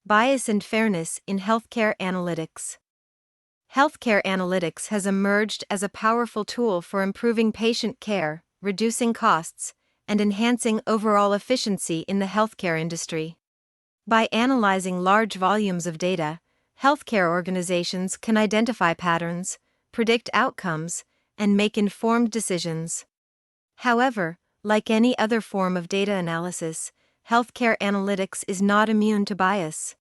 Bias and fairness in healthcare analytics. Healthcare analytics has emerged as a powerful tool for improving patient care, reducing costs, and enhancing overall efficiency in the healthcare industry. By analyzing large volumes of data, healthcare organizations can identify patterns, predict outcomes, and make informed decisions. However, like any other form of data analysis, healthcare analytics is not immune to bias.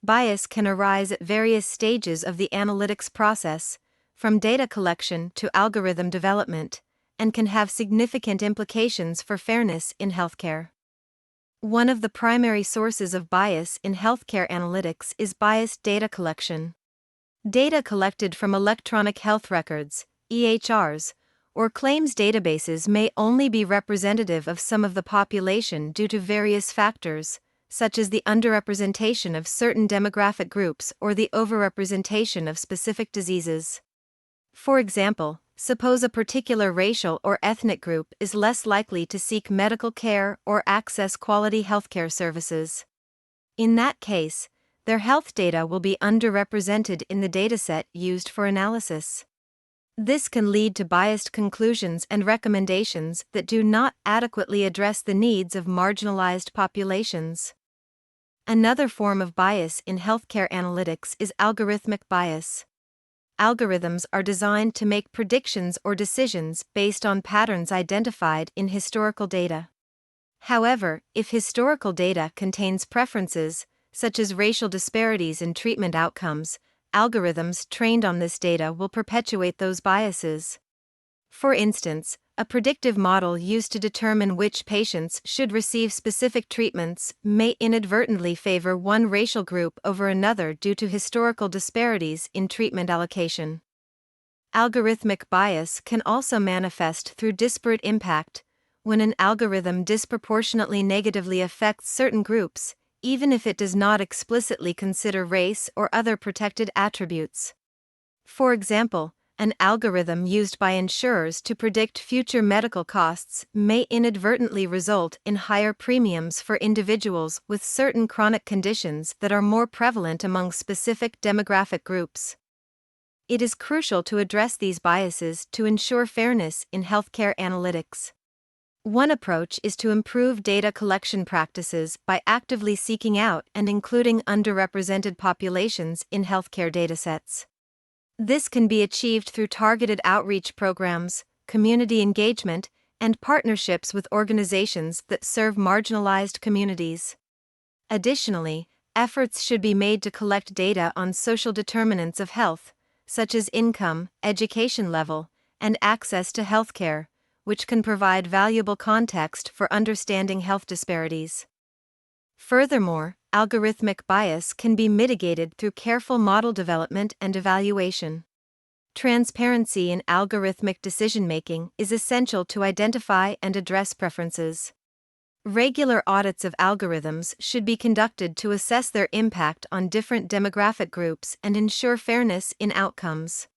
Bias can arise at various stages of the analytics process, from data collection to algorithm development, and can have significant implications for fairness in healthcare. One of the primary sources of bias in healthcare analytics is biased data collection. Data collected from electronic health records, EHRs, or claims databases may only be representative of some of the population due to various factors, such as the underrepresentation of certain demographic groups or the overrepresentation of specific diseases. For example, suppose a particular racial or ethnic group is less likely to seek medical care or access quality healthcare services. In that case, their health data will be underrepresented in the dataset used for analysis. This can lead to biased conclusions and recommendations that do not adequately address the needs of marginalized populations. Another form of bias in healthcare analytics is algorithmic bias. Algorithms are designed to make predictions or decisions based on patterns identified in historical data. However, if historical data contains preferences, such as racial disparities in treatment outcomes, algorithms trained on this data will perpetuate those biases. For instance, a predictive model used to determine which patients should receive specific treatments may inadvertently favor one racial group over another due to historical disparities in treatment allocation. Algorithmic bias can also manifest through disparate impact, when an algorithm disproportionately negatively affects certain groups, even if it does not explicitly consider race or other protected attributes. For example, an algorithm used by insurers to predict future medical costs may inadvertently result in higher premiums for individuals with certain chronic conditions that are more prevalent among specific demographic groups. It is crucial to address these biases to ensure fairness in healthcare analytics. One approach is to improve data collection practices by actively seeking out and including underrepresented populations in healthcare datasets. This can be achieved through targeted outreach programs, community engagement, and partnerships with organizations that serve marginalized communities. Additionally, efforts should be made to collect data on social determinants of health, such as income, education level, and access to healthcare, which can provide valuable context for understanding health disparities. Furthermore, algorithmic bias can be mitigated through careful model development and evaluation. Transparency in algorithmic decision-making is essential to identify and address preferences. Regular audits of algorithms should be conducted to assess their impact on different demographic groups and ensure fairness in outcomes.